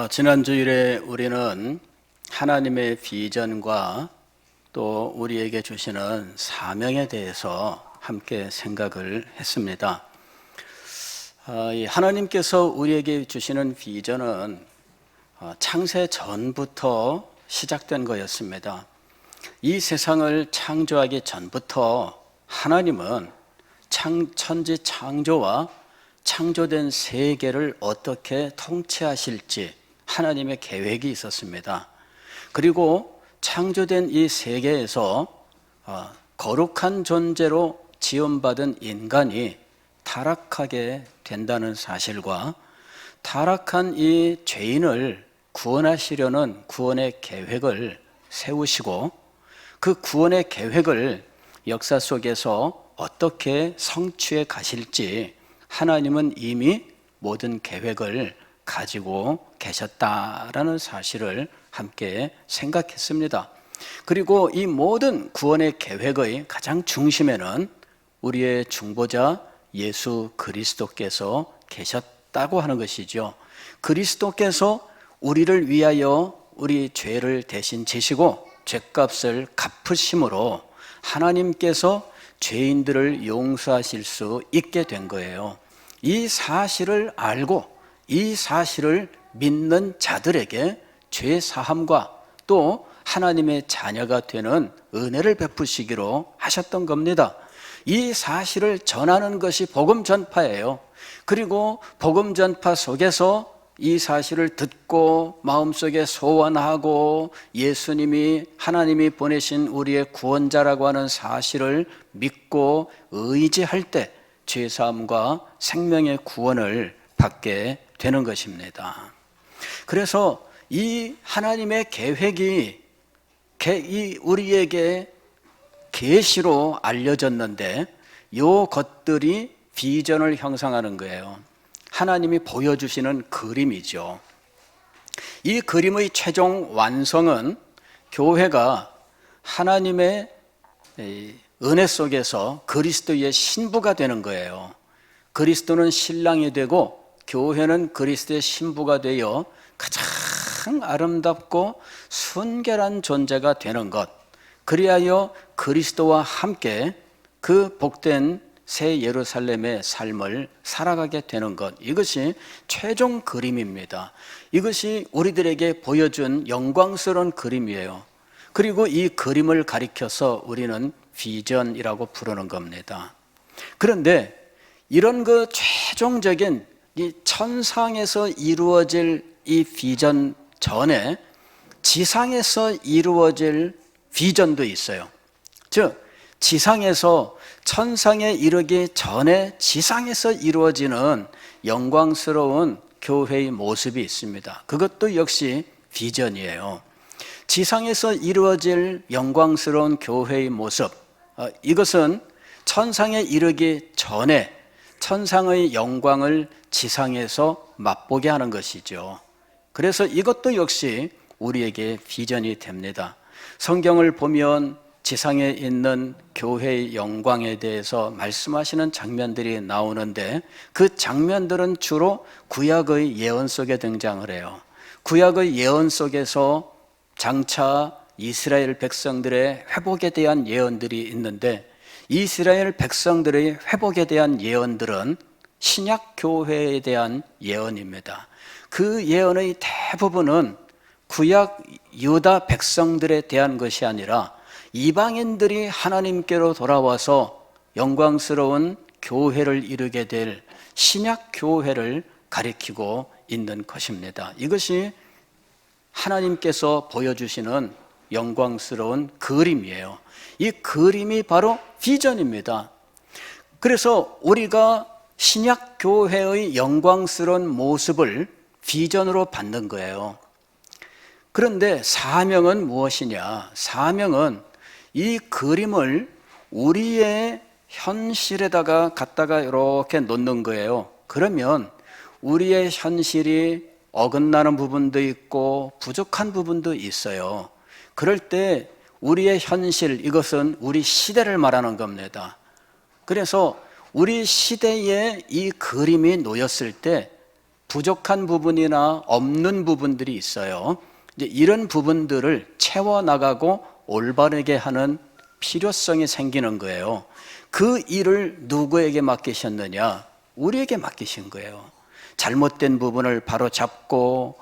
지난 주일에 우리는 하나님의 비전과 또 우리에게 주시는 사명에 대해서 함께 생각을 했습니다. 하나님께서 우리에게 주시는 비전은 창세 전부터 시작된 거였습니다. 이 세상을 창조하기 전부터 하나님은 천지 창조와 창조된 세계를 어떻게 통치하실지 하나님의 계획이 있었습니다. 그리고 창조된 이 세계에서 거룩한 존재로 지음받은 인간이 타락하게 된다는 사실과 타락한 이 죄인을 구원하시려는 구원의 계획을 세우시고 그 구원의 계획을 역사 속에서 어떻게 성취해 가실지 하나님은 이미 모든 계획을 가지고 계셨다라는 사실을 함께 생각했습니다. 그리고 이 모든 구원의 계획의 가장 중심에는 우리의 중보자 예수 그리스도께서 계셨다고 하는 것이죠. 그리스도께서 우리를 위하여 우리 죄를 대신 지시고 죄값을 갚으심으로 하나님께서 죄인들을 용서하실 수 있게 된 거예요. 이 사실을 알고 이 사실을 믿는 자들에게 죄 사함과 또 하나님의 자녀가 되는 은혜를 베푸시기로 하셨던 겁니다. 이 사실을 전하는 것이 복음 전파예요. 그리고 복음 전파 속에서 이 사실을 듣고 마음속에 소원하고 예수님이 하나님이 보내신 우리의 구원자라고 하는 사실을 믿고 의지할 때 죄사함과 생명의 구원을 받게 되는 것입니다. 그래서 이 하나님의 계획이 우리에게 계시로 알려졌는데 이 것들이 비전을 형성하는 거예요. 하나님이 보여주시는 그림이죠. 이 그림의 최종 완성은 교회가 하나님의 은혜 속에서 그리스도의 신부가 되는 거예요. 그리스도는 신랑이 되고 교회는 그리스도의 신부가 되어 가장 아름답고 순결한 존재가 되는 것, 그리하여 그리스도와 함께 그 복된 새 예루살렘의 삶을 살아가게 되는 것, 이것이 최종 그림입니다. 이것이 우리들에게 보여준 영광스러운 그림이에요. 그리고 이 그림을 가리켜서 우리는 비전이라고 부르는 겁니다. 그런데 이런 그 최종적인 이 천상에서 이루어질 이 비전 전에 지상에서 이루어질 비전도 있어요. 즉 지상에서 천상에 이르기 전에 지상에서 이루어지는 영광스러운 교회의 모습이 있습니다. 그것도 역시 비전이에요. 지상에서 이루어질 영광스러운 교회의 모습, 이것은 천상에 이르기 전에 천상의 영광을 지상에서 맛보게 하는 것이죠. 그래서 이것도 역시 우리에게 비전이 됩니다. 성경을 보면 지상에 있는 교회의 영광에 대해서 말씀하시는 장면들이 나오는데 그 장면들은 주로 구약의 예언 속에 등장을 해요. 구약의 예언 속에서 장차 이스라엘 백성들의 회복에 대한 예언들이 있는데 이스라엘 백성들의 회복에 대한 예언들은 신약 교회에 대한 예언입니다. 그 예언의 대부분은 구약 유다 백성들에 대한 것이 아니라 이방인들이 하나님께로 돌아와서 영광스러운 교회를 이루게 될 신약 교회를 가리키고 있는 것입니다. 이것이 하나님께서 보여주시는 영광스러운 그림이에요. 이 그림이 바로 비전입니다. 그래서 우리가 신약 교회의 영광스러운 모습을 비전으로 받는 거예요. 그런데 사명은 무엇이냐? 사명은 이 그림을 우리의 현실에다가 갖다가 이렇게 놓는 거예요. 그러면 우리의 현실이 어긋나는 부분도 있고 부족한 부분도 있어요. 그럴 때 우리의 현실, 이것은 우리 시대를 말하는 겁니다. 그래서 우리 시대에 이 그림이 놓였을 때 부족한 부분이나 없는 부분들이 있어요. 이제 이런 부분들을 채워나가고 올바르게 하는 필요성이 생기는 거예요. 그 일을 누구에게 맡기셨느냐? 우리에게 맡기신 거예요. 잘못된 부분을 바로 잡고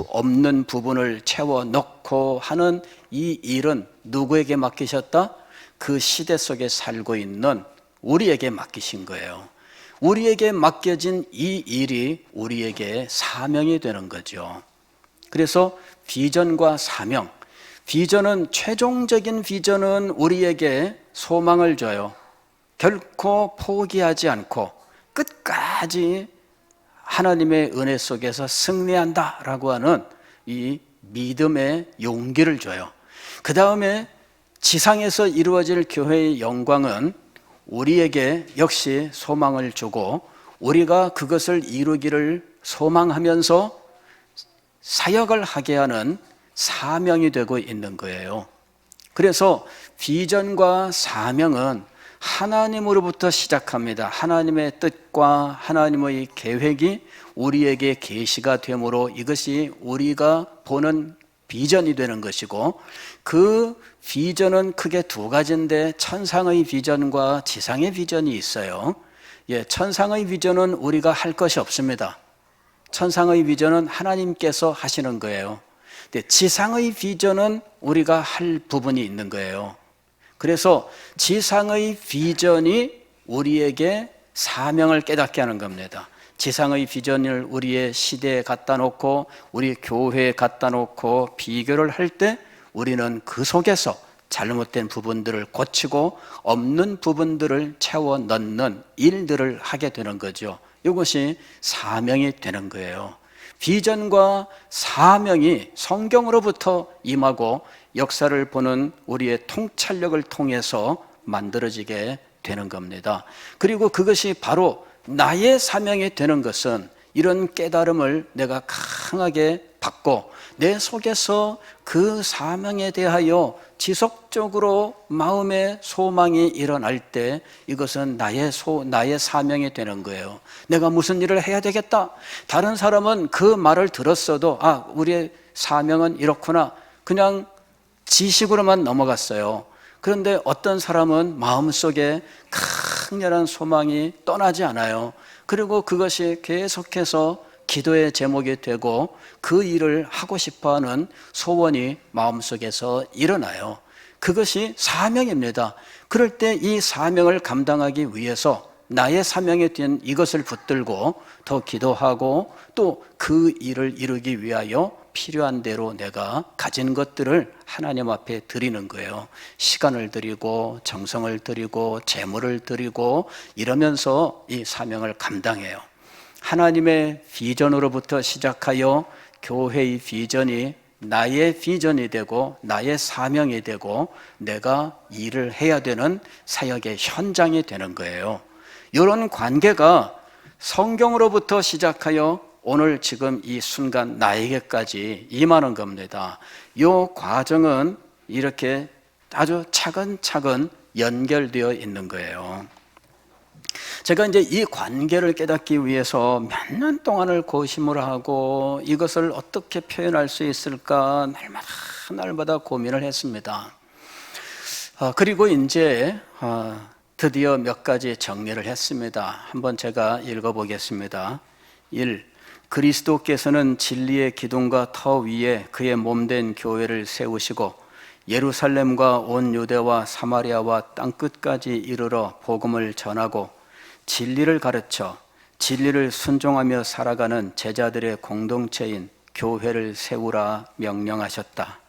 없는 부분을 채워 넣고 하는 이 일은 누구에게 맡기셨다? 그 시대 속에 살고 있는 우리에게 맡기신 거예요. 우리에게 맡겨진 이 일이 우리에게 사명이 되는 거죠. 그래서 비전과 사명, 비전은 최종적인 비전은 우리에게 소망을 줘요. 결코 포기하지 않고 끝까지 하나님의 은혜 속에서 승리한다라고 하는 이 믿음의 용기를 줘요. 그 다음에 지상에서 이루어질 교회의 영광은 우리에게 역시 소망을 주고 우리가 그것을 이루기를 소망하면서 사역을 하게 하는 사명이 되고 있는 거예요. 그래서 비전과 사명은 하나님으로부터 시작합니다. 하나님의 뜻과 하나님의 계획이 우리에게 계시가 되므로 이것이 우리가 보는 비전이 되는 것이고, 그 비전은 크게 두 가지인데 천상의 비전과 지상의 비전이 있어요. 천상의 비전은 우리가 할 것이 없습니다. 천상의 비전은 하나님께서 하시는 거예요. 근데 지상의 비전은 우리가 할 부분이 있는 거예요. 그래서 지상의 비전이 우리에게 사명을 깨닫게 하는 겁니다. 지상의 비전을 우리의 시대에 갖다 놓고 우리 교회에 갖다 놓고 비교를 할 때 우리는 그 속에서 잘못된 부분들을 고치고 없는 부분들을 채워 넣는 일들을 하게 되는 거죠. 이것이 사명이 되는 거예요. 비전과 사명이 성경으로부터 임하고 역사를 보는 우리의 통찰력을 통해서 만들어지게 되는 겁니다. 그리고 그것이 바로 나의 사명이 되는 것은 이런 깨달음을 내가 강하게 받고 내 속에서 그 사명에 대하여 지속적으로 마음의 소망이 일어날 때 이것은 나의 사명이 되는 거예요. 내가 무슨 일을 해야 되겠다. 다른 사람은 그 말을 들었어도 우리의 사명은 이렇구나. 그냥 지식으로만 넘어갔어요. 그런데 어떤 사람은 마음속에 강렬한 소망이 떠나지 않아요. 그리고 그것이 계속해서 기도의 제목이 되고 그 일을 하고 싶어하는 소원이 마음속에서 일어나요. 그것이 사명입니다. 그럴 때 이 사명을 감당하기 위해서 나의 사명에 된 이것을 붙들고 더 기도하고 또 그 일을 이루기 위하여 필요한 대로 내가 가진 것들을 하나님 앞에 드리는 거예요. 시간을 드리고 정성을 드리고 재물을 드리고 이러면서 이 사명을 감당해요. 하나님의 비전으로부터 시작하여 교회의 비전이 나의 비전이 되고 나의 사명이 되고 내가 일을 해야 되는 사역의 현장이 되는 거예요. 이런 관계가 성경으로부터 시작하여 오늘 지금 이 순간 나에게까지 임하는 겁니다. 이 과정은 이렇게 아주 차근차근 연결되어 있는 거예요. 제가 이제 이 관계를 깨닫기 위해서 몇 년 동안을 고심을 하고 이것을 어떻게 표현할 수 있을까 날마다 고민을 했습니다. 그리고 이제 드디어 몇 가지 정리를 했습니다. 한번 제가 읽어보겠습니다. 1. 그리스도께서는 진리의 기둥과 터 위에 그의 몸된 교회를 세우시고 예루살렘과 온 유대와 사마리아와 땅끝까지 이르러 복음을 전하고 진리를 가르쳐 진리를 순종하며 살아가는 제자들의 공동체인 교회를 세우라 명령하셨다.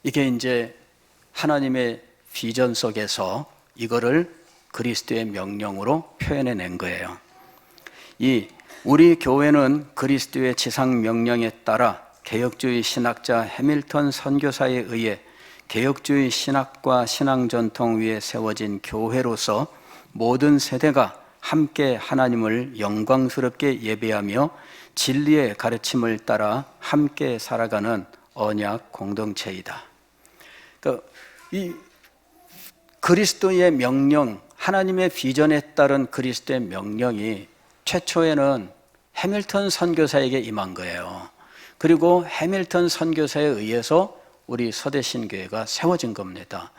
이게 이제 하나님의 비전 속에서 이거를 그리스도의 명령으로 표현해낸 거예요. 우리 교회는 그리스도의 지상 명령에 따라 개혁주의 신학자 해밀턴 선교사에 의해 개혁주의 신학과 신앙 전통 위에 세워진 교회로서 모든 세대가 함께 하나님을 영광스럽게 예배하며 진리의 가르침을 따라 함께 살아가는 언약 공동체이다. 그러니까 이 그리스도의 명령, 하나님의 비전에 따른 그리스도의 명령이 최초에는 해밀턴 선교사에게 임한 거예요. 그리고 해밀턴 선교사에 의해서 우리 서대신교회가 세워진 겁니다.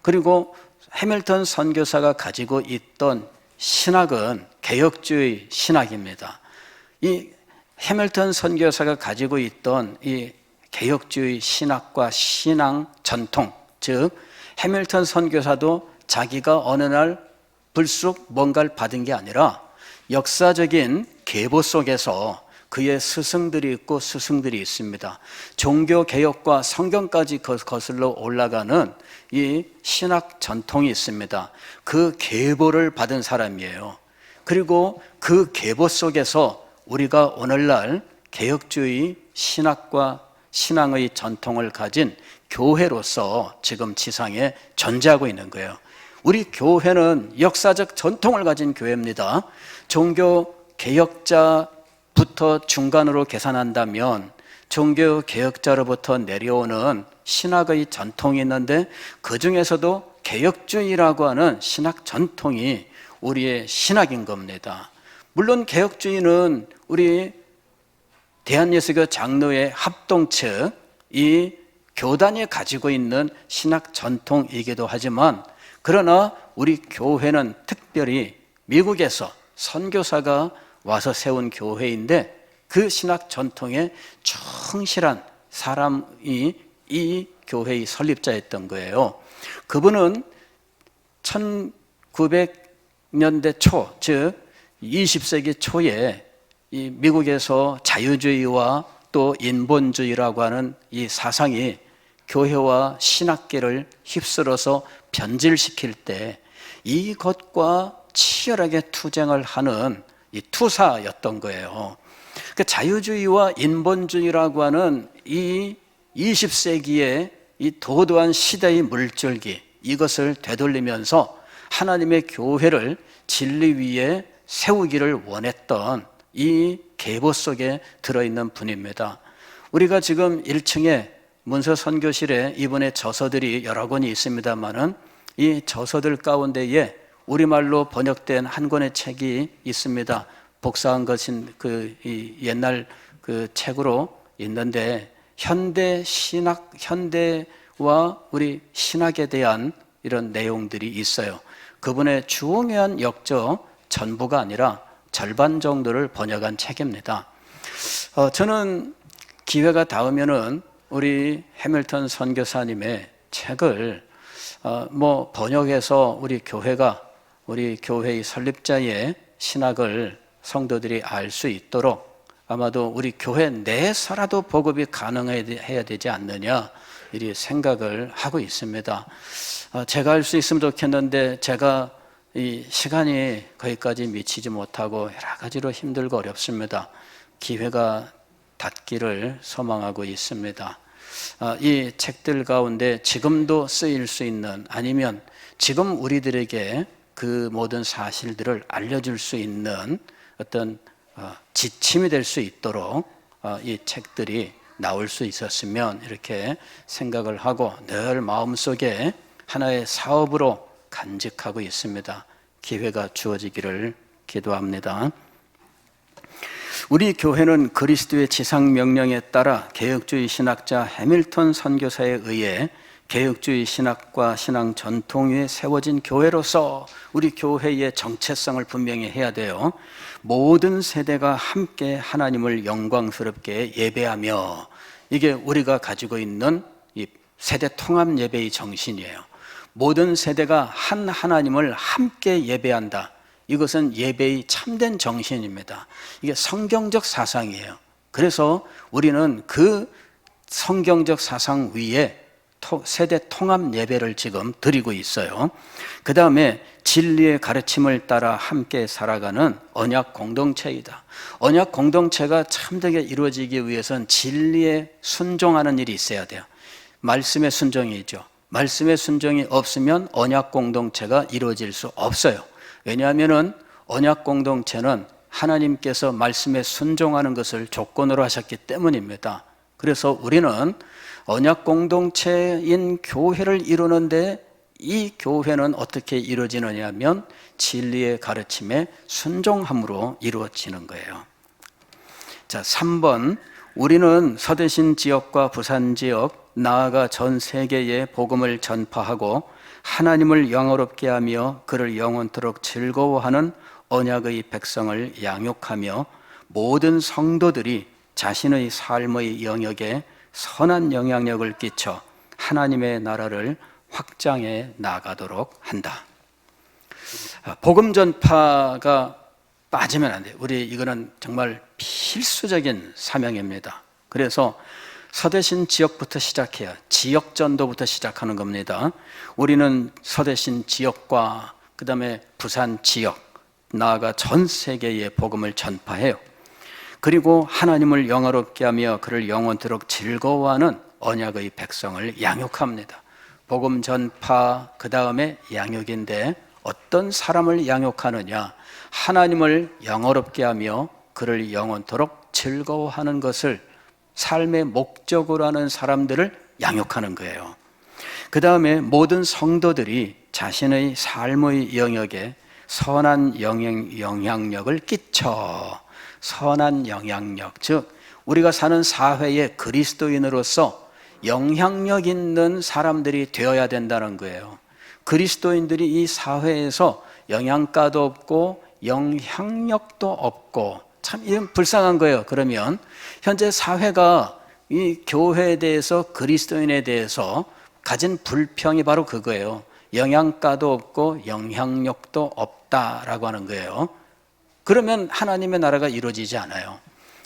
그리고 해밀턴 선교사가 가지고 있던 신학은 개혁주의 신학입니다. 이 해밀턴 선교사가 가지고 있던 이 개혁주의 신학과 신앙 전통, 즉 해밀턴 선교사도 자기가 어느 날 불쑥 뭔가를 받은 게 아니라 역사적인 계보 속에서 그의 스승들이 있고 스승들이 있습니다. 종교개혁과 성경까지 거슬러 올라가는 이 신학 전통이 있습니다. 그 계보를 받은 사람이에요. 그리고 그 계보 속에서 우리가 오늘날 개혁주의 신학과 신앙의 전통을 가진 교회로서 지금 지상에 존재하고 있는 거예요. 우리 교회는 역사적 전통을 가진 교회입니다. 종교개혁자부터 중간으로 계산한다면 종교개혁자로부터 내려오는 신학의 전통이 있는데 그 중에서도 개혁주의라고 하는 신학 전통이 우리의 신학인 겁니다. 물론 개혁주의는 우리 대한예수교 장로회 합동측 이 교단이 가지고 있는 신학 전통이기도 하지만 그러나 우리 교회는 특별히 미국에서 선교사가 와서 세운 교회인데 그 신학 전통에 충실한 사람이 이 교회의 설립자였던 거예요. 그분은 1900년대 초, 즉 20세기 초에 이 미국에서 자유주의와 또 인본주의라고 하는 이 사상이 교회와 신학계를 휩쓸어서 변질시킬 때 이것과 치열하게 투쟁을 하는 이 투사였던 거예요. 그 자유주의와 인본주의라고 하는 이 20세기의 이 도도한 시대의 물줄기, 이것을 되돌리면서 하나님의 교회를 진리 위에 세우기를 원했던 이 계보 속에 들어있는 분입니다. 우리가 지금 1층에 문서 선교실에 이분의 저서들이 여러 권이 있습니다만은 이 저서들 가운데에 우리말로 번역된 한 권의 책이 있습니다. 복사한 것인 이 옛날 그 책으로 있는데 현대 신학, 현대와 우리 신학에 대한 이런 내용들이 있어요. 그분의 중요한 역적 전부가 아니라 절반 정도를 번역한 책입니다. 저는 기회가 닿으면은 우리 해밀턴 선교사님의 책을 번역해서 우리 교회가 우리 교회의 설립자의 신학을 성도들이 알 수 있도록 아마도 우리 교회 내에서라도 보급이 가능해야 되지 않느냐 이리 생각을 하고 있습니다. 제가 할 수 있으면 좋겠는데 제가 이 시간이 거기까지 미치지 못하고 여러 가지로 힘들고 어렵습니다. 기회가 닿기를 소망하고 있습니다. 이 책들 가운데 지금도 쓰일 수 있는 아니면 지금 우리들에게 그 모든 사실들을 알려줄 수 있는 어떤 지침이 될 수 있도록 이 책들이 나올 수 있었으면 이렇게 생각을 하고 늘 마음속에 하나의 사업으로 간직하고 있습니다. 기회가 주어지기를 기도합니다. 우리 교회는 그리스도의 지상 명령에 따라 개혁주의 신학자 해밀턴 선교사에 의해 개혁주의 신학과 신앙 전통 위에 세워진 교회로서 우리 교회의 정체성을 분명히 해야 돼요. 모든 세대가 함께 하나님을 영광스럽게 예배하며, 이게 우리가 가지고 있는 이 세대 통합 예배의 정신이에요. 모든 세대가 한 하나님을 함께 예배한다. 이것은 예배의 참된 정신입니다. 이게 성경적 사상이에요. 그래서 우리는 그 성경적 사상 위에 세대 통합 예배를 지금 드리고 있어요. 그 다음에 진리의 가르침을 따라 함께 살아가는 언약 공동체이다. 언약 공동체가 참되게 이루어지기 위해서는 진리에 순종하는 일이 있어야 돼요. 말씀의 순종이죠. 말씀의 순종이 없으면 언약 공동체가 이루어질 수 없어요. 왜냐하면 언약 공동체는 하나님께서 말씀에 순종하는 것을 조건으로 하셨기 때문입니다. 그래서 우리는 언약 공동체인 교회를 이루는데 이 교회는 어떻게 이루어지느냐 하면 진리의 가르침에 순종함으로 이루어지는 거예요. 자, 3번. 우리는 서대신 지역과 부산 지역, 나아가 전 세계에 복음을 전파하고 하나님을 영화롭게 하며 그를 영원토록 즐거워하는 언약의 백성을 양육하며 모든 성도들이 자신의 삶의 영역에 선한 영향력을 끼쳐 하나님의 나라를 확장해 나가도록 한다. 복음 전파가 빠지면 안 돼요. 우리 이거는 정말 필수적인 사명입니다. 그래서 서대신 지역부터 시작해야, 지역 전도부터 시작하는 겁니다. 우리는 서대신 지역과 그 다음에 부산 지역, 나아가 전 세계에 복음을 전파해요. 그리고 하나님을 영화롭게 하며 그를 영원토록 즐거워하는 언약의 백성을 양육합니다. 복음 전파, 그 다음에 양육인데 어떤 사람을 양육하느냐? 하나님을 영화롭게 하며 그를 영원토록 즐거워하는 것을 삶의 목적으로 하는 사람들을 양육하는 거예요. 그 다음에 모든 성도들이 자신의 삶의 영역에 선한 영향력을 끼쳐, 선한 영향력, 즉 우리가 사는 사회에 그리스도인으로서 영향력 있는 사람들이 되어야 된다는 거예요. 그리스도인들이 이 사회에서 영양가도 없고 영향력도 없고, 참 이런 불쌍한 거예요. 그러면 현재 사회가 이 교회에 대해서, 그리스도인에 대해서 가진 불평이 바로 그거예요. 영양가도 없고 영향력도 없다라고 하는 거예요. 그러면 하나님의 나라가 이루어지지 않아요.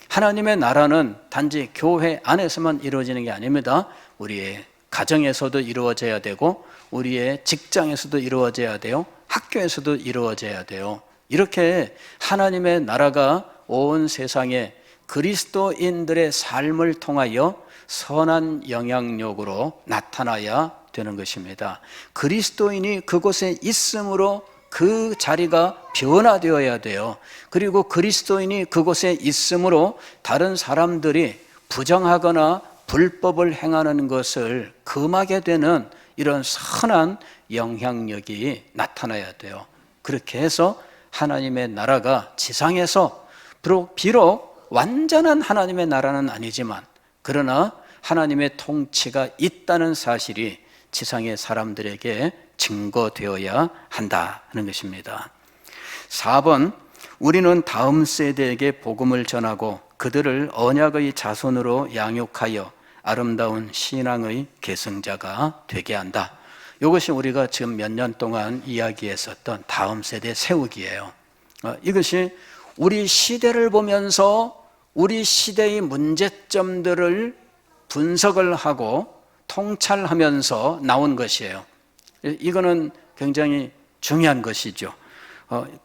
하나님의 나라는 단지 교회 안에서만 이루어지는 게 아닙니다. 우리의 가정에서도 이루어져야 되고, 우리의 직장에서도 이루어져야 돼요. 학교에서도 이루어져야 돼요. 이렇게 하나님의 나라가 온 세상에 그리스도인들의 삶을 통하여 선한 영향력으로 나타나야 되는 것입니다. 그리스도인이 그곳에 있으므로 그 자리가 변화되어야 돼요. 그리고 그리스도인이 그곳에 있으므로 다른 사람들이 부정하거나 불법을 행하는 것을 금하게 되는 이런 선한 영향력이 나타나야 돼요. 그렇게 해서 하나님의 나라가 지상에서 비록 완전한 하나님의 나라는 아니지만, 그러나 하나님의 통치가 있다는 사실이 지상의 사람들에게 증거되어야 한다는 것입니다. 4번, 우리는 다음 세대에게 복음을 전하고 그들을 언약의 자손으로 양육하여 아름다운 신앙의 계승자가 되게 한다. 이것이 우리가 지금 몇 년 동안 이야기했었던 다음 세대 세우기예요. 이것이 우리 시대를 보면서 우리 시대의 문제점들을 분석을 하고 통찰하면서 나온 것이에요. 이거는 굉장히 중요한 것이죠.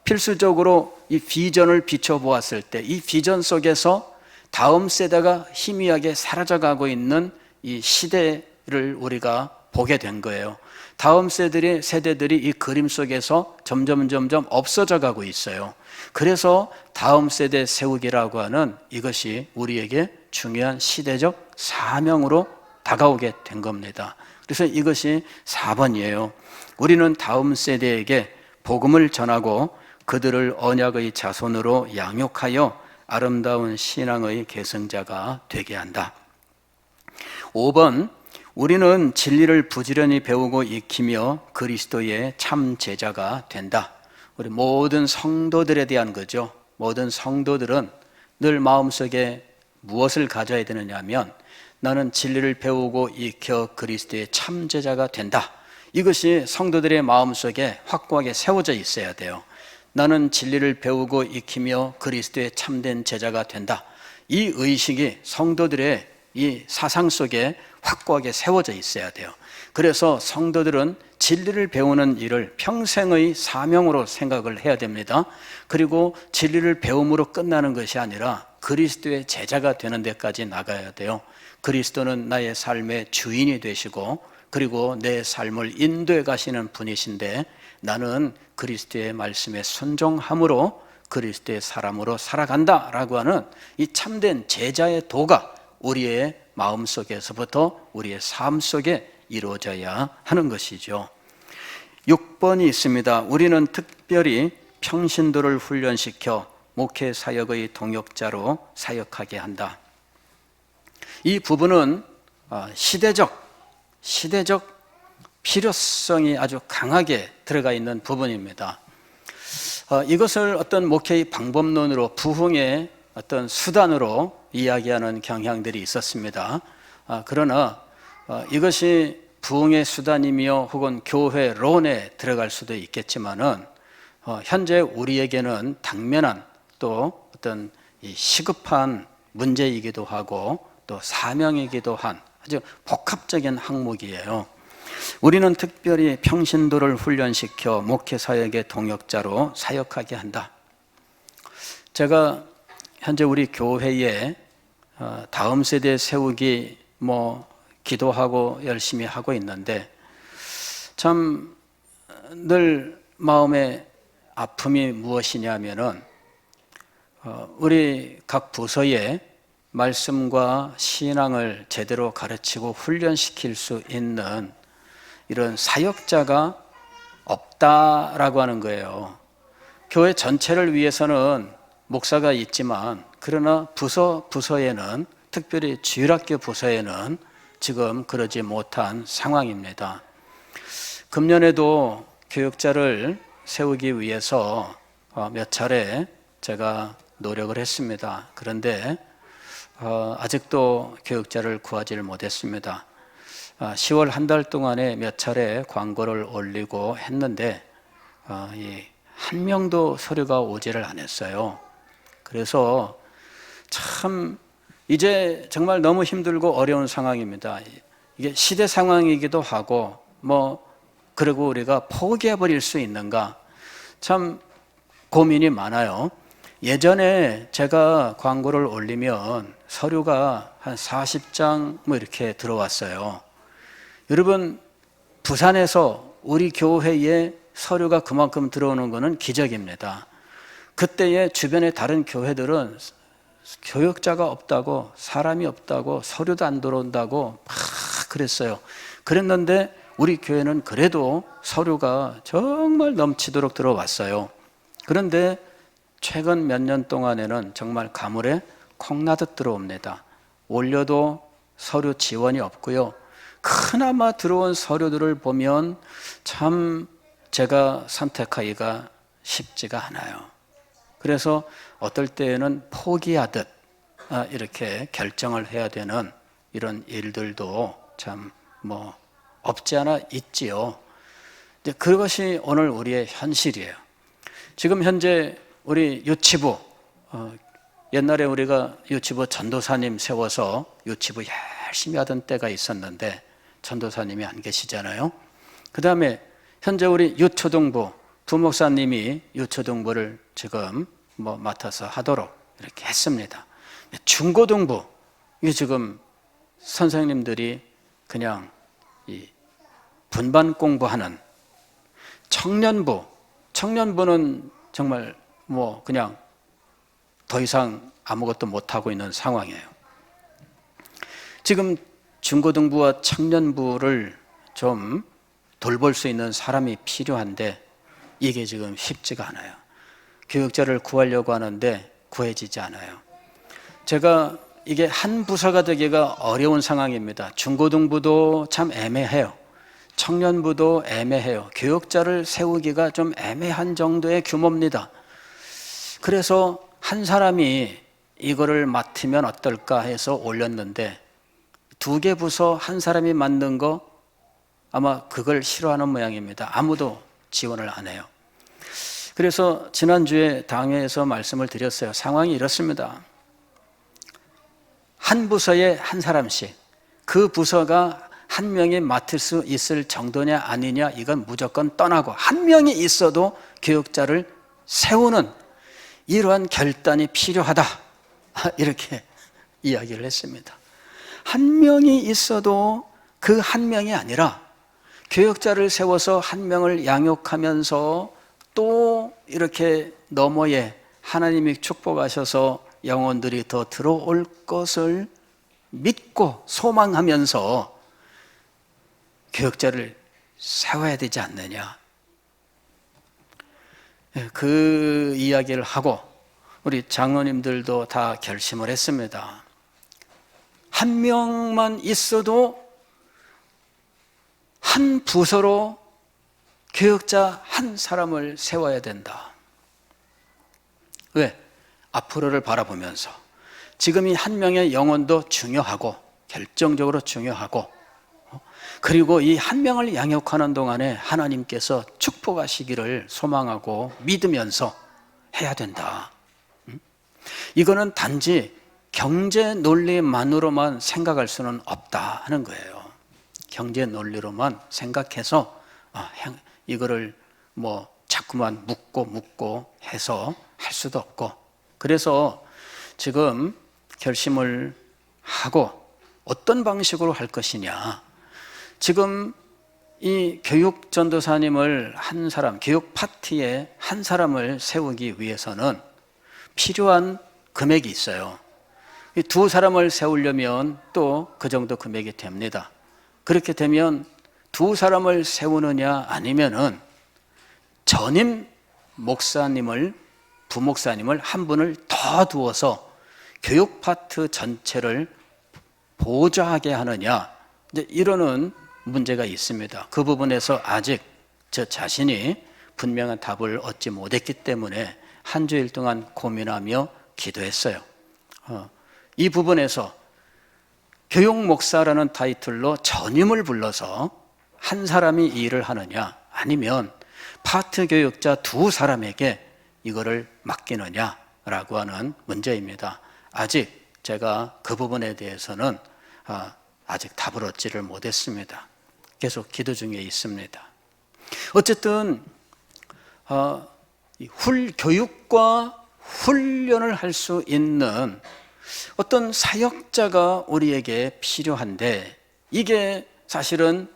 필수적으로 이 비전을 비춰보았을 때 이 비전 속에서 다음 세대가 희미하게 사라져가고 있는 이 시대를 우리가 보게 된 거예요. 다음 세대들이 이 그림 속에서 점점 없어져 가고 있어요. 그래서 다음 세대 세우기라고 하는 이것이 우리에게 중요한 시대적 사명으로 다가오게 된 겁니다. 그래서 이것이 4번이에요. 우리는 다음 세대에게 복음을 전하고 그들을 언약의 자손으로 양육하여 아름다운 신앙의 계승자가 되게 한다. 5번, 우리는 진리를 부지런히 배우고 익히며 그리스도의 참 제자가 된다. 우리 모든 성도들에 대한 거죠. 모든 성도들은 늘 마음속에 무엇을 가져야 되느냐 하면, 나는 진리를 배우고 익혀 그리스도의 참 제자가 된다. 이것이 성도들의 마음속에 확고하게 세워져 있어야 돼요. 나는 진리를 배우고 익히며 그리스도의 참된 제자가 된다. 이 의식이 성도들의 이 사상 속에 확고하게 세워져 있어야 돼요. 그래서 성도들은 진리를 배우는 일을 평생의 사명으로 생각을 해야 됩니다. 그리고 진리를 배움으로 끝나는 것이 아니라 그리스도의 제자가 되는 데까지 나가야 돼요. 그리스도는 나의 삶의 주인이 되시고 그리고 내 삶을 인도해 가시는 분이신데, 나는 그리스도의 말씀에 순종함으로 그리스도의 사람으로 살아간다라고 하는 이 참된 제자의 도가 우리의 마음속에서부터 우리의 삶 속에 이루어져야 하는 것이죠. 6번이 있습니다. 우리는 특별히 평신도를 훈련시켜 목회 사역의 동역자로 사역하게 한다. 이 부분은 시대적 필요성이 아주 강하게 들어가 있는 부분입니다. 이것을 어떤 목회의 방법론으로 부흥의 어떤 수단으로 이야기하는 경향들이 있었습니다. 그러나 이것이 부흥의 수단이며 혹은 교회론에 들어갈 수도 있겠지만은 현재 우리에게는 당면한 또 어떤 시급한 문제이기도 하고 또 사명이기도 한 아주 복합적인 항목이에요. 우리는 특별히 평신도를 훈련시켜 목회사역의 동역자로 사역하게 한다. 제가 현재 우리 교회에 다음 세대 세우기 기도하고 열심히 하고 있는데 참 늘 마음에 아픔이 무엇이냐면은 우리 각 부서에 말씀과 신앙을 제대로 가르치고 훈련시킬 수 있는 이런 사역자가 없다라고 하는 거예요. 교회 전체를 위해서는 목사가 있지만 그러나 부서에는 특별히 주일학교 부서에는 지금 그러지 못한 상황입니다. 금년에도 교육자를 세우기 위해서 몇 차례 제가 노력을 했습니다. 그런데 아직도 교육자를 구하지를 못했습니다. 10월 한 달 동안에 몇 차례 광고를 올리고 했는데 한 명도 서류가 오지를 않았어요. 그래서 참 이제 정말 너무 힘들고 어려운 상황입니다. 이게 시대 상황이기도 하고 그리고 우리가 포기해버릴 수 있는가 참 고민이 많아요. 예전에 제가 광고를 올리면 서류가 한 40장 이렇게 들어왔어요. 여러분, 부산에서 우리 교회에 서류가 그만큼 들어오는 것은 기적입니다. 그때의 주변의 다른 교회들은 교역자가 없다고, 사람이 없다고, 서류도 안 들어온다고 막 그랬어요. 그랬는데 우리 교회는 그래도 서류가 정말 넘치도록 들어왔어요. 그런데 최근 몇 년 동안에는 정말 가물에 콩나듯 들어옵니다. 올려도 서류 지원이 없고요. 그나마 들어온 서류들을 보면 참 제가 선택하기가 쉽지가 않아요. 그래서 어떨 때에는 포기하듯 이렇게 결정을 해야 되는 이런 일들도 참 없지 않아 있지요. 그것이 오늘 우리의 현실이에요. 지금 현재 우리 유치부, 옛날에 우리가 유치부 전도사님 세워서 유치부 열심히 하던 때가 있었는데 전도사님이 안 계시잖아요. 그 다음에 현재 우리 유초등부 부목사님이 유초등부를 지금 맡아서 하도록 이렇게 했습니다. 중고등부, 이게 지금 선생님들이 그냥 분반 공부하는 청년부는 정말 그냥 더 이상 아무것도 못하고 있는 상황이에요. 지금 중고등부와 청년부를 좀 돌볼 수 있는 사람이 필요한데 이게 지금 쉽지가 않아요. 교육자를 구하려고 하는데 구해지지 않아요. 제가 이게 한 부서가 되기가 어려운 상황입니다. 중고등부도 참 애매해요. 청년부도 애매해요. 교육자를 세우기가 좀 애매한 정도의 규모입니다. 그래서 한 사람이 이거를 맡으면 어떨까 해서 올렸는데 2개 부서 한 사람이 만든 거 아마 그걸 싫어하는 모양입니다. 아무도 지원을 안 해요. 그래서 지난주에 당회에서 말씀을 드렸어요. 상황이 이렇습니다. 한 부서에 한 사람씩, 그 부서가 한 명이 맡을 수 있을 정도냐 아니냐 이건 무조건 떠나고 한 명이 있어도 교육자를 세우는 이러한 결단이 필요하다, 이렇게 이야기를 했습니다. 한 명이 있어도 그 한 명이 아니라 교육자를 세워서 한 명을 양육하면서 또 이렇게 너머에 하나님이 축복하셔서 영혼들이 더 들어올 것을 믿고 소망하면서 교육자를 세워야 되지 않느냐, 그 이야기를 하고 우리 장로님들도 다 결심을 했습니다. 한 명만 있어도 한 부서로 교역자 한 사람을 세워야 된다. 왜? 앞으로를 바라보면서 지금 이 한 명의 영혼도 중요하고 결정적으로 중요하고, 그리고 이 한 명을 양육하는 동안에 하나님께서 축복하시기를 소망하고 믿으면서 해야 된다. 이거는 단지 경제 논리만으로만 생각할 수는 없다 하는 거예요. 경제 논리로만 생각해서 이거를 뭐 자꾸만 묻고 해서 할 수도 없고, 그래서 지금 결심을 하고 어떤 방식으로 할 것이냐. 지금 이 교육 전도사님을 한 사람, 교육 파트에 한 사람을 세우기 위해서는 필요한 금액이 있어요. 이 두 사람을 세우려면 또 그 정도 금액이 됩니다. 그렇게 되면 두 사람을 세우느냐 아니면은 전임 목사님을, 부목사님을 한 분을 더 두어서 교육 파트 전체를 보좌하게 하느냐, 이제 이러는 문제가 있습니다. 그 부분에서 아직 저 자신이 분명한 답을 얻지 못했기 때문에 한 주일 동안 고민하며 기도했어요. 이 부분에서 교육 목사라는 타이틀로 전임을 불러서 한 사람이 이 일을 하느냐, 아니면 파트 교육자 두 사람에게 이거를 맡기느냐라고 하는 문제입니다. 아직 제가 그 부분에 대해서는 아직 답을 얻지를 못했습니다. 계속 기도 중에 있습니다. 어쨌든 교육과 훈련을 할 수 있는 어떤 사역자가 우리에게 필요한데, 이게 사실은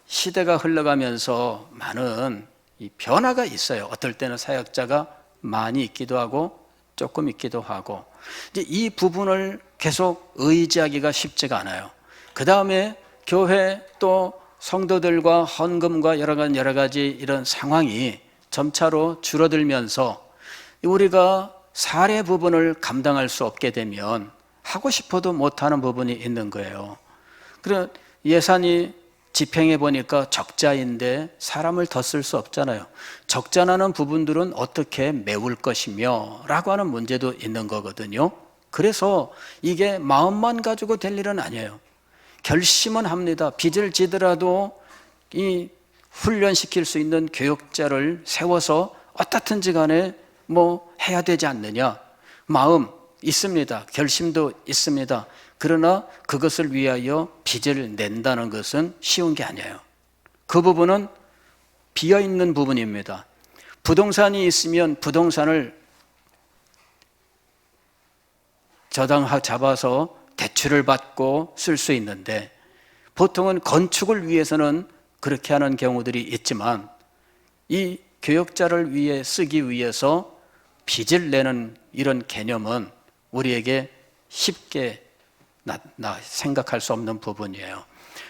시대가 흘러가면서 많은 이 변화가 있어요. 어떨 때는 사역자가 많이 있기도 하고 조금 있기도 하고, 이제 이 부분을 계속 의지하기가 쉽지가 않아요. 그 다음에 교회 또 성도들과 헌금과 여러 가지 이런 상황이 점차로 줄어들면서 우리가 사례 부분을 감당할 수 없게 되면 하고 싶어도 못하는 부분이 있는 거예요. 그래 예산이 집행해 보니까 적자인데 사람을 더 쓸 수 없잖아요. 적자나는 부분들은 어떻게 메울 것이며 라고 하는 문제도 있는 거거든요. 그래서 이게 마음만 가지고 될 일은 아니에요. 결심은 합니다. 빚을 지더라도 이 훈련시킬 수 있는 교육자를 세워서 어떻든지 간에 뭐 해야 되지 않느냐. 마음 있습니다. 결심도 있습니다. 그러나 그것을 위하여 빚을 낸다는 것은 쉬운 게 아니에요. 그 부분은 비어있는 부분입니다. 부동산이 있으면 부동산을 잡아서 대출을 받고 쓸 수 있는데, 보통은 건축을 위해서는 그렇게 하는 경우들이 있지만 이 교역자를 위해 쓰기 위해서 빚을 내는 이런 개념은 우리에게 쉽게 생각할 수 없는 부분이에요.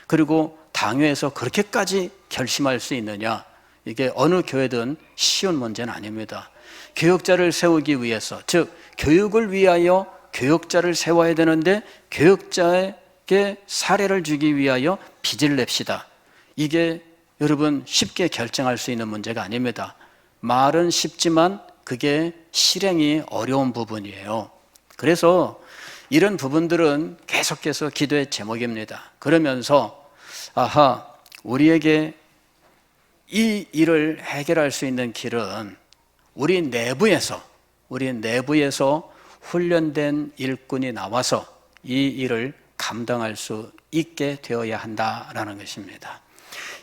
그리고 당회에서 그렇게까지 결심할 수 있느냐, 이게 어느 교회든 쉬운 문제는 아닙니다. 교역자를 세우기 위해서, 즉 교육을 위하여 교역자를 세워야 되는데 교역자에게 사례를 주기 위하여 빚을 냅시다. 이게 여러분 쉽게 결정할 수 있는 문제가 아닙니다. 말은 쉽지만 그게 실행이 어려운 부분이에요. 그래서 이런 부분들은 계속해서 기도의 제목입니다. 그러면서 우리에게 이 일을 해결할 수 있는 길은 우리 내부에서 훈련된 일꾼이 나와서 이 일을 감당할 수 있게 되어야 한다라는 것입니다.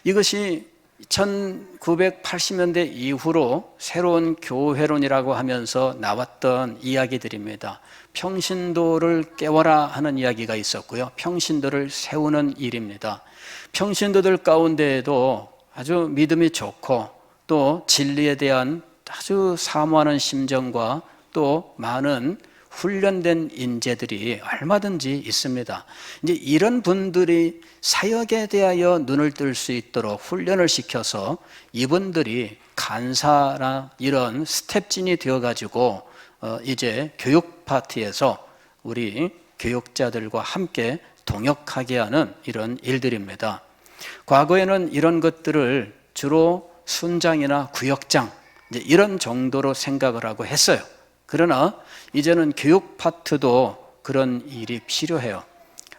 이것이 1980년대 이후로 새로운 교회론이라고 하면서 나왔던 이야기들입니다. 평신도를 깨워라 하는 이야기가 있었고요. 평신도를 세우는 일입니다. 평신도들 가운데에도 아주 믿음이 좋고 또 진리에 대한 아주 사모하는 심정과 또 많은 훈련된 인재들이 얼마든지 있습니다. 이제 이런 분들이 사역에 대하여 눈을 뜰 수 있도록 훈련을 시켜서 이분들이 간사나 이런 스텝진이 되어가지고 이제 교육 파트에서 우리 교육자들과 함께 동역하게 하는 이런 일들입니다. 과거에는 이런 것들을 주로 순장이나 구역장 이런 정도로 생각을 하고 했어요. 그러나 이제는 교육 파트도 그런 일이 필요해요.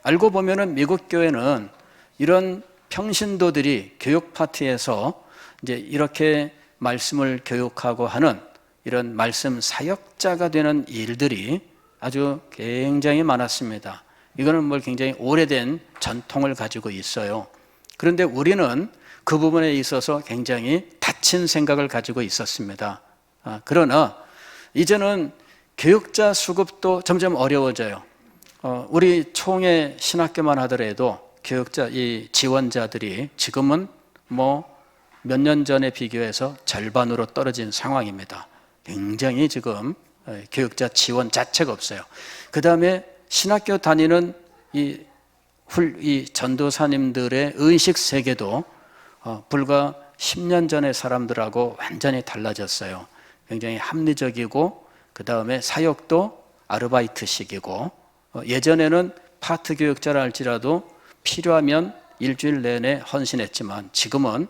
알고 보면은 미국 교회는 이런 평신도들이 교육 파트에서 이제 이렇게 말씀을 교육하고 하는 이런 말씀 사역자가 되는 일들이 아주 굉장히 많았습니다. 이거는 굉장히 오래된 전통을 가지고 있어요. 그런데 우리는 그 부분에 있어서 굉장히 닫힌 생각을 가지고 있었습니다. 그러나 이제는 교육자 수급도 점점 어려워져요. 우리 총회 신학교만 하더라도 교육자 이 지원자들이 지금은 몇 년 전에 비교해서 절반으로 떨어진 상황입니다. 굉장히 지금 교육자 지원 자체가 없어요. 그 다음에 신학교 다니는 이 전도사님들의 의식 세계도 불과 10년 전의 사람들하고 완전히 달라졌어요. 굉장히 합리적이고 그 다음에 사역도 아르바이트식이고 예전에는 파트 교육자라 할지라도 필요하면 일주일 내내 헌신했지만 지금은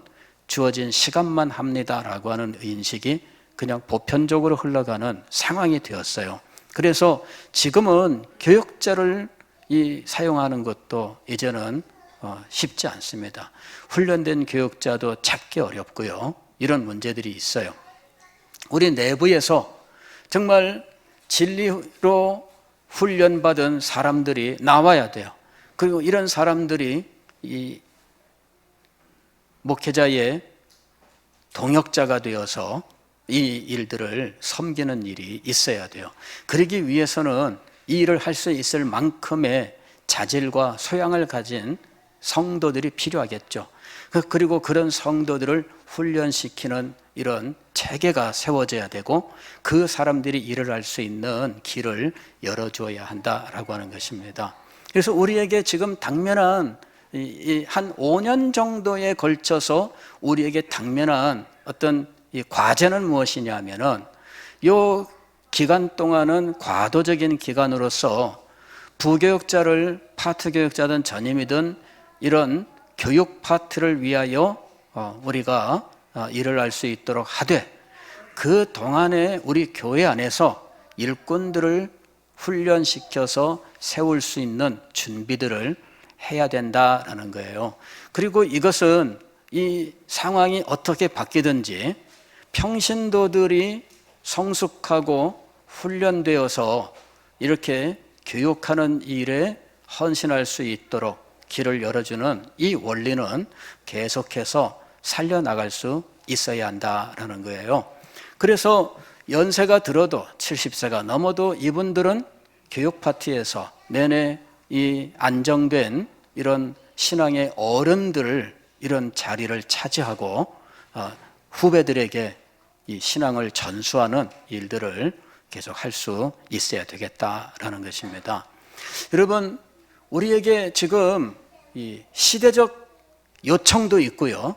주어진 시간만 합니다라고 하는 인식이 그냥 보편적으로 흘러가는 상황이 되었어요. 그래서 지금은 교육자를 사용하는 것도 이제는 쉽지 않습니다. 훈련된 교육자도 찾기 어렵고요. 이런 문제들이 있어요. 우리 내부에서 정말 진리로 훈련받은 사람들이 나와야 돼요. 그리고 이런 사람들이 이 목회자의 동역자가 되어서 이 일들을 섬기는 일이 있어야 돼요. 그러기 위해서는 이 일을 할 수 있을 만큼의 자질과 소양을 가진 성도들이 필요하겠죠. 그리고 그런 성도들을 훈련시키는 이런 체계가 세워져야 되고 그 사람들이 일을 할 수 있는 길을 열어줘야 한다라고 하는 것입니다. 그래서 우리에게 지금 당면한 한 5년 정도에 걸쳐서 우리에게 당면한 어떤 이 과제는 무엇이냐 하면은 이 기간 동안은 과도적인 기간으로서 부교육자를 파트 교육자든 전임이든 이런 교육 파트를 위하여 우리가 일을 할 수 있도록 하되 그 동안에 우리 교회 안에서 일꾼들을 훈련시켜서 세울 수 있는 준비들을 해야 된다라는 거예요. 그리고 이것은 이 상황이 어떻게 바뀌든지 평신도들이 성숙하고 훈련되어서 이렇게 교육하는 일에 헌신할 수 있도록 길을 열어주는 이 원리는 계속해서 살려나갈 수 있어야 한다라는 거예요. 그래서 연세가 들어도 70세가 넘어도 이분들은 교육 파트에서 내내 이 안정된 이런 신앙의 어른들을 이런 자리를 차지하고 후배들에게 이 신앙을 전수하는 일들을 계속 할 수 있어야 되겠다라는 것입니다. 여러분, 우리에게 지금 이 시대적 요청도 있고요.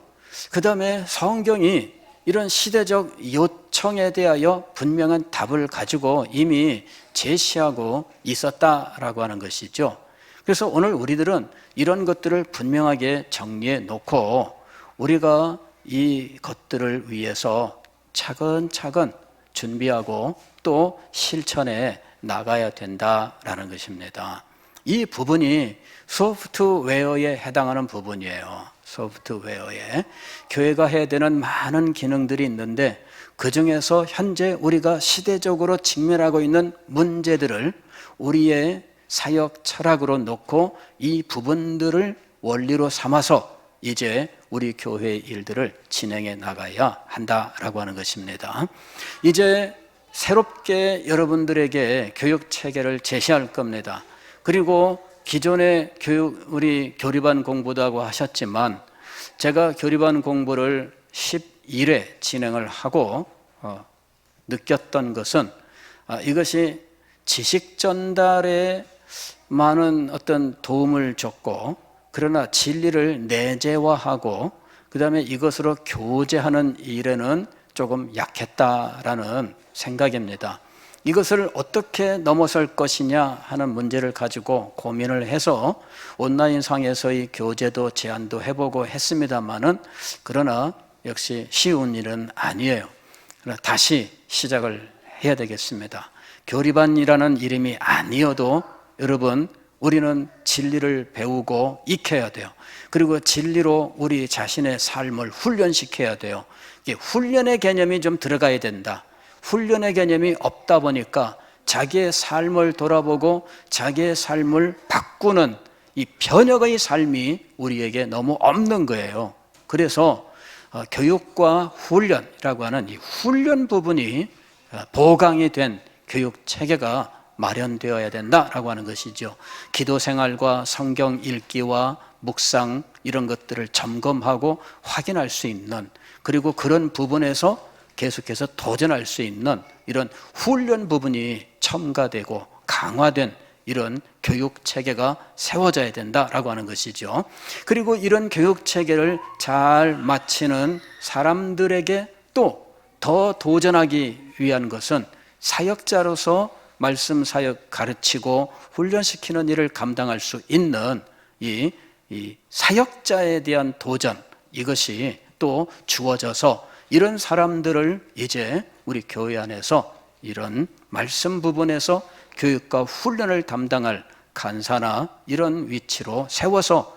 그 다음에 성경이 이런 시대적 요청에 대하여 분명한 답을 가지고 이미 제시하고 있었다라고 하는 것이죠. 그래서 오늘 우리들은 이런 것들을 분명하게 정리해 놓고 우리가 이 것들을 위해서 차근차근 준비하고 또 실천해 나가야 된다라는 것입니다. 이 부분이 소프트웨어에 해당하는 부분이에요. 소프트웨어에 교회가 해야 되는 많은 기능들이 있는데 그 중에서 현재 우리가 시대적으로 직면하고 있는 문제들을 우리의 사역 철학으로 놓고 이 부분들을 원리로 삼아서 이제 우리 교회의 일들을 진행해 나가야 한다라고 하는 것입니다. 이제 새롭게 여러분들에게 교육 체계를 제시할 겁니다. 그리고 기존의 우리 교리반 공부도 하고 하셨지만 제가 교리반 공부를 11회 진행을 하고 느꼈던 것은 이것이 지식 전달에 많은 어떤 도움을 줬고 그러나 진리를 내재화하고 그 다음에 이것으로 교제하는 일에는 조금 약했다라는 생각입니다. 이것을 어떻게 넘어설 것이냐 하는 문제를 가지고 고민을 해서 온라인상에서의 교재도 제안도 해보고 했습니다마는, 그러나 역시 쉬운 일은 아니에요. 그러나 다시 시작을 해야 되겠습니다. 교리반이라는 이름이 아니어도 여러분, 우리는 진리를 배우고 익혀야 돼요. 그리고 진리로 우리 자신의 삶을 훈련시켜야 돼요. 이게 훈련의 개념이 좀 들어가야 된다. 훈련의 개념이 없다 보니까 자기의 삶을 돌아보고 자기의 삶을 바꾸는 이 변혁의 삶이 우리에게 너무 없는 거예요. 그래서 교육과 훈련이라고 하는 이 훈련 부분이 보강이 된 교육 체계가 마련되어야 된다라고 하는 것이죠. 기도 생활과 성경 읽기와 묵상 이런 것들을 점검하고 확인할 수 있는, 그리고 그런 부분에서 계속해서 도전할 수 있는 이런 훈련 부분이 첨가되고 강화된 이런 교육 체계가 세워져야 된다라고 하는 것이죠. 그리고 이런 교육 체계를 잘 마치는 사람들에게 또 더 도전하기 위한 것은 사역자로서 말씀 사역 가르치고 훈련시키는 일을 감당할 수 있는 이 사역자에 대한 도전, 이것이 또 주어져서 이런 사람들을 이제 우리 교회 안에서 이런 말씀 부분에서 교육과 훈련을 담당할 간사나 이런 위치로 세워서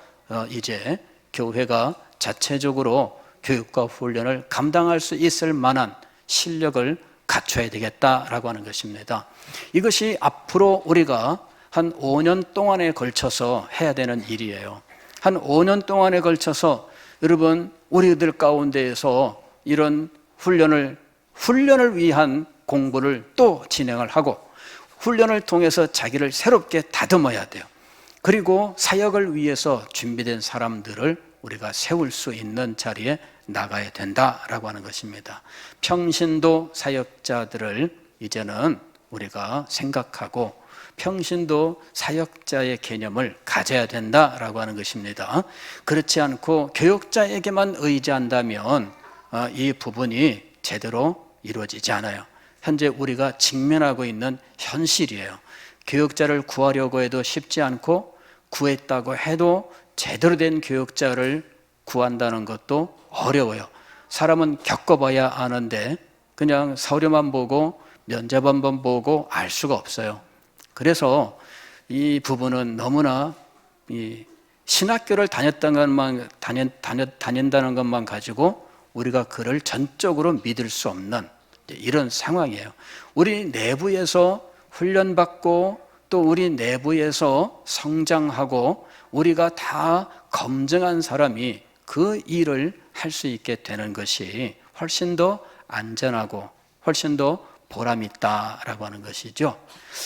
이제 교회가 자체적으로 교육과 훈련을 감당할 수 있을 만한 실력을 갖춰야 되겠다라고 하는 것입니다. 이것이 앞으로 우리가 한 5년 동안에 걸쳐서 해야 되는 일이에요. 한 5년 동안에 걸쳐서 여러분, 우리들 가운데에서 이런 훈련을 위한 공부를 또 진행을 하고, 훈련을 통해서 자기를 새롭게 다듬어야 돼요. 그리고 사역을 위해서 준비된 사람들을 우리가 세울 수 있는 자리에 나가야 된다라고 하는 것입니다. 평신도 사역자들을 이제는 우리가 생각하고 평신도 사역자의 개념을 가져야 된다라고 하는 것입니다. 그렇지 않고 교육자에게만 의지한다면 이 부분이 제대로 이루어지지 않아요. 현재 우리가 직면하고 있는 현실이에요. 교육자를 구하려고 해도 쉽지 않고, 구했다고 해도 제대로 된 교육자를 구한다는 것도 어려워요. 사람은 겪어봐야 아는데 그냥 서류만 보고 면접 한번 보고 알 수가 없어요. 그래서 이 부분은 너무나 신학교를 다닌다는 것만 가지고 우리가 그를 전적으로 믿을 수 없는 이런 상황이에요. 우리 내부에서 훈련받고 또 우리 내부에서 성장하고 우리가 다 검증한 사람이 그 일을 할 수 있게 되는 것이 훨씬 더 안전하고 훨씬 더 보람있다라고 하는 것이죠.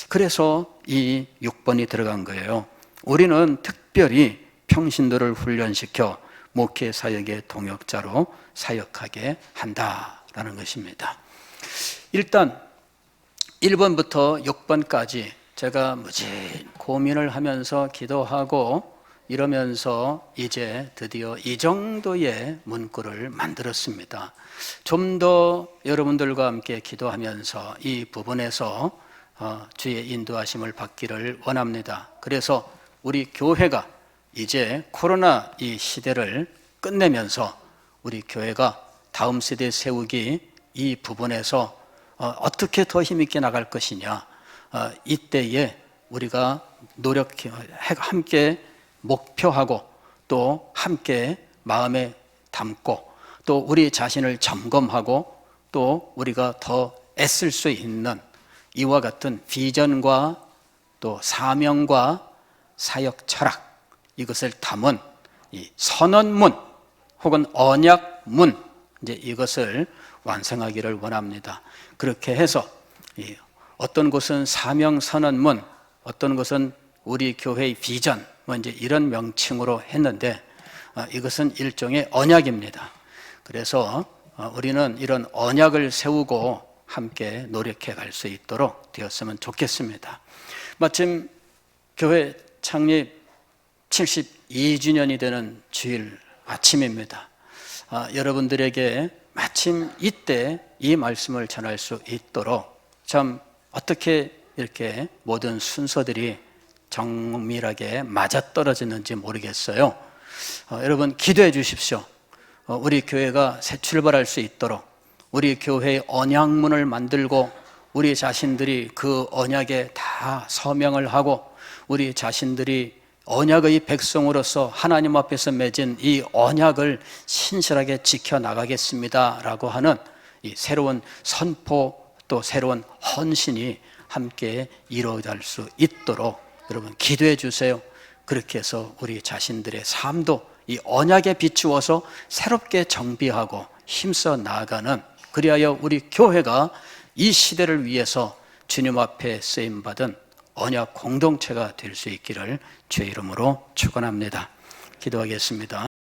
그래서 이 6번이 들어간 거예요. 우리는 특별히 평신도를 훈련시켜 목회 사역의 동역자로 사역하게 한다라는 것입니다. 일단 1번부터 6번까지 제가 무지 고민을 하면서 기도하고 이러면서 이제 드디어 이 정도의 문구를 만들었습니다. 좀 더 여러분들과 함께 기도하면서 이 부분에서 주의 인도하심을 받기를 원합니다. 그래서 우리 교회가 이제 코로나 이 시대를 끝내면서 우리 교회가 다음 세대 세우기 이 부분에서 어떻게 더 힘있게 나갈 것이냐, 이때에 우리가 노력해 함께 목표하고 또 함께 마음에 담고 또 우리 자신을 점검하고 또 우리가 더 애쓸 수 있는 이와 같은 비전과 또 사명과 사역 철학, 이것을 담은 이 선언문 혹은 언약문, 이제 이것을 완성하기를 원합니다. 그렇게 해서 어떤 곳은 사명 선언문, 어떤 곳은 우리 교회의 비전, 이제 이런 명칭으로 했는데 이것은 일종의 언약입니다. 그래서 우리는 이런 언약을 세우고 함께 노력해 갈 수 있도록 되었으면 좋겠습니다. 마침 교회 창립 72주년이 되는 주일 아침입니다. 여러분들에게 마침 이때 이 말씀을 전할 수 있도록 참 어떻게 이렇게 모든 순서들이 정밀하게 맞아떨어지는지 모르겠어요. 여러분 기도해 주십시오. 우리 교회가 새 출발할 수 있도록 우리 교회의 언약문을 만들고 우리 자신들이 그 언약에 다 서명을 하고 우리 자신들이 언약의 백성으로서 하나님 앞에서 맺은 이 언약을 신실하게 지켜나가겠습니다 라고 하는 이 새로운 선포 또 새로운 헌신이 함께 이루어질 수 있도록 여러분 기도해 주세요. 그렇게 해서 우리 자신들의 삶도 이 언약에 비추어서 새롭게 정비하고 힘써 나아가는, 그리하여 우리 교회가 이 시대를 위해서 주님 앞에 쓰임받은 언약 공동체가 될 수 있기를 주의 이름으로 축원합니다. 기도하겠습니다.